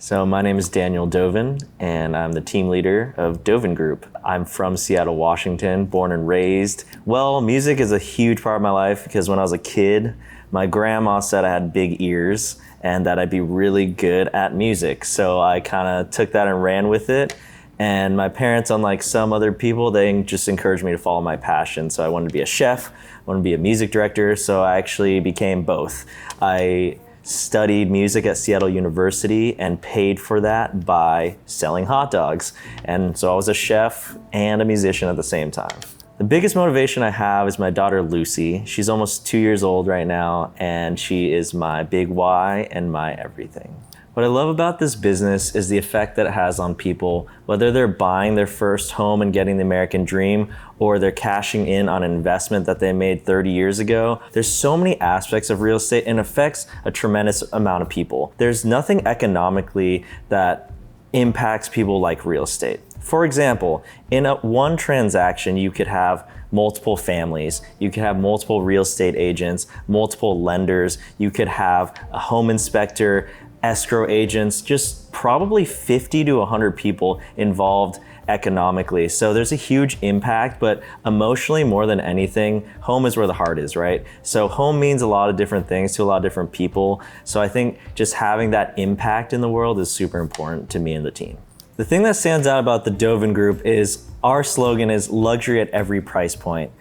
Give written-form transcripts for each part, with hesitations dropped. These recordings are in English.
So my name is Daniel Dovinh, and I'm the team leader of Dovinh Group. I'm from Seattle, Washington, born and raised. Well, music is a huge part of my life because when I was a kid, my grandma said I had big ears and that I'd be really good at music. So I kind of took that and ran with it. And my parents, unlike some other people, they just encouraged me to follow my passion. So I wanted to be a chef, I wanted to be a music director, so I actually became both. I studied music at Seattle University and paid for that by selling hot dogs. And so I was a chef and a musician at the same time. The biggest motivation I have is my daughter Lucy. She's almost 2 years old right now, and she is my big why and my everything. What I love about this business is the effect that it has on people, whether they're buying their first home and getting the American dream, or they're cashing in on an investment that they made 30 years ago. There's so many aspects of real estate and it affects a tremendous amount of people. There's nothing economically that impacts people like real estate. For example, in one transaction, you could have multiple families, you could have multiple real estate agents, multiple lenders, you could have a home inspector, escrow agents, just probably 50 to 100 people involved economically. So there's a huge impact, but emotionally more than anything, home is where the heart is, right? So home means a lot of different things to a lot of different people. So I think just having that impact in the world is super important to me and the team. The thing that stands out about the Dovinh Group is our slogan is luxury at every price point.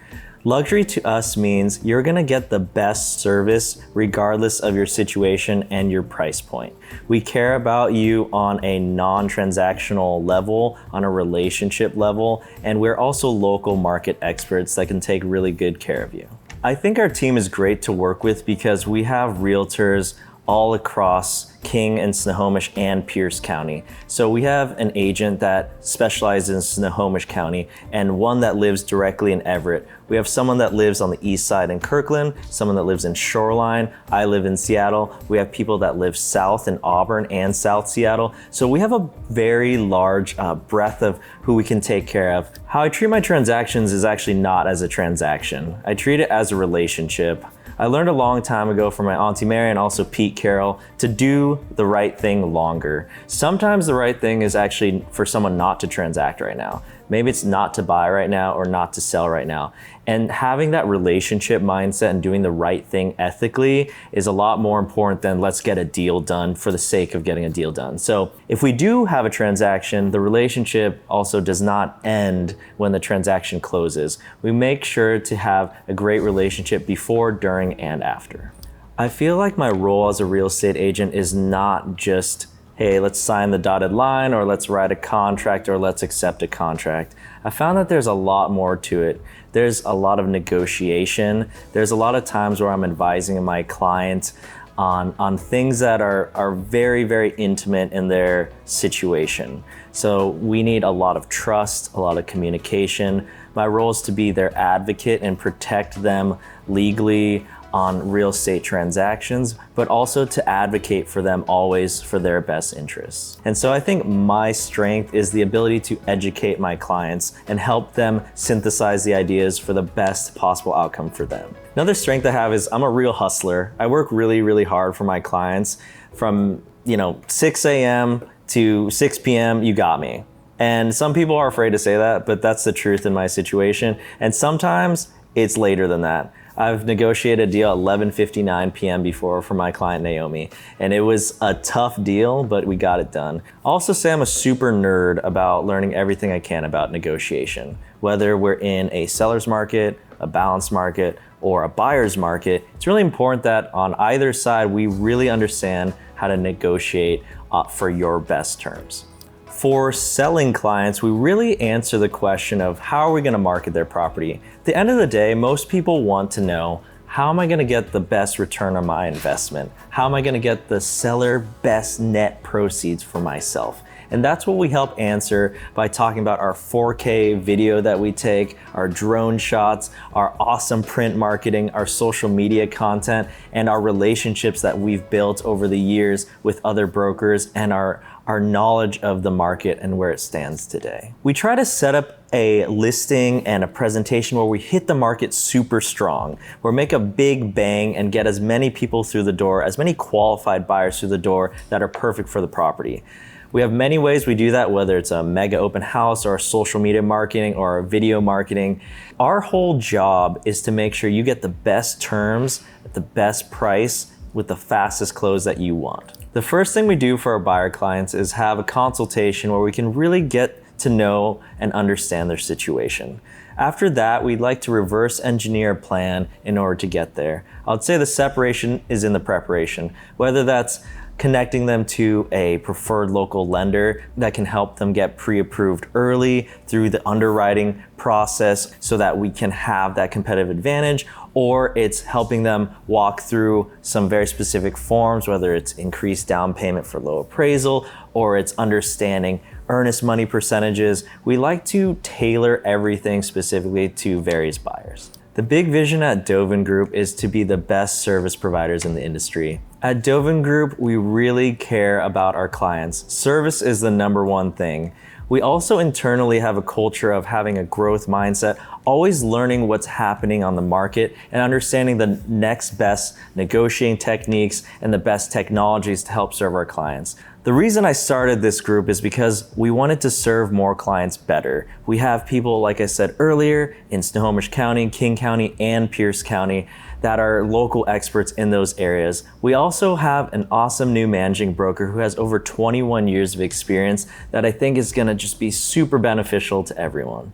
Luxury to us means you're gonna get the best service regardless of your situation and your price point. We care about you on a non-transactional level, on a relationship level, and we're also local market experts that can take really good care of you. I think our team is great to work with because we have realtors all across King and Snohomish and Pierce County. So we have an agent that specializes in Snohomish County and one that lives directly in Everett. We have someone that lives on the east side in Kirkland, someone that lives in Shoreline. I live in Seattle. We have people that live south in Auburn and South Seattle. So we have a very large breadth of who we can take care of. How I treat my transactions is actually not as a transaction. I treat it as a relationship. I learned a long time ago from my Auntie Mary and also Pete Carroll to do the right thing longer. Sometimes the right thing is actually for someone not to transact right now. Maybe it's not to buy right now or not to sell right now. And having that relationship mindset and doing the right thing ethically is a lot more important than let's get a deal done for the sake of getting a deal done. So if we do have a transaction, the relationship also does not end when the transaction closes. We make sure to have a great relationship before, during, and after. I feel like my role as a real estate agent is not just, hey, let's sign the dotted line, or let's write a contract, or let's accept a contract. I found that there's a lot more to it. There's a lot of negotiation. There's a lot of times where I'm advising my clients on things that are very, very intimate in their situation. So we need a lot of trust, a lot of communication. My role is to be their advocate and protect them legally on real estate transactions, but also to advocate for them always for their best interests. And so I think my strength is the ability to educate my clients and help them synthesize the ideas for the best possible outcome for them. Another strength I have is I'm a real hustler. I work really, really hard for my clients. From 6 a.m. to 6 p.m., you got me. And some people are afraid to say that, but that's the truth in my situation. And sometimes it's later than that. I've negotiated a deal at 11:59 p.m. before for my client Naomi, and it was a tough deal, but we got it done. I'll also say I'm a super nerd about learning everything I can about negotiation. Whether we're in a seller's market, a balanced market, or a buyer's market, it's really important that on either side, we really understand how to negotiate for your best terms. For selling clients, we really answer the question of how are we going to market their property? At the end of the day, most people want to know, how am I going to get the best return on my investment? How am I going to get the seller best net proceeds for myself? And that's what we help answer by talking about our 4K video that we take, our drone shots, our awesome print marketing, our social media content, and our relationships that we've built over the years with other brokers and our knowledge of the market and where it stands today. We try to set up a listing and a presentation where we hit the market super strong, where we make a big bang and get as many people through the door, as many qualified buyers through the door that are perfect for the property. We have many ways we do that, whether it's a mega open house or social media marketing or video marketing. Our whole job is to make sure you get the best terms at the best price with the fastest close that you want. The first thing we do for our buyer clients is have a consultation where we can really get to know and understand their situation. After that, we'd like to reverse engineer a plan in order to get there. I would say the separation is in the preparation, whether that's connecting them to a preferred local lender that can help them get pre-approved early through the underwriting process so that we can have that competitive advantage, or it's helping them walk through some very specific forms, whether it's increased down payment for low appraisal, or it's understanding earnest money percentages. We like to tailor everything specifically to various buyers. The big vision at Dovinh Group is to be the best service providers in the industry. At Dovinh Group, we really care about our clients. Service is the number one thing. We also internally have a culture of having a growth mindset, always learning what's happening on the market and understanding the next best negotiating techniques and the best technologies to help serve our clients. The reason I started this group is because we wanted to serve more clients better. We have people, like I said earlier, in Snohomish County, King County, and Pierce County that are local experts in those areas. We also have an awesome new managing broker who has over 21 years of experience that I think is gonna just be super beneficial to everyone.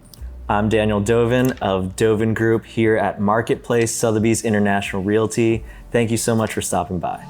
I'm Daniel Dovinh of Dovinh Group here at Marketplace Sotheby's International Realty. Thank you so much for stopping by.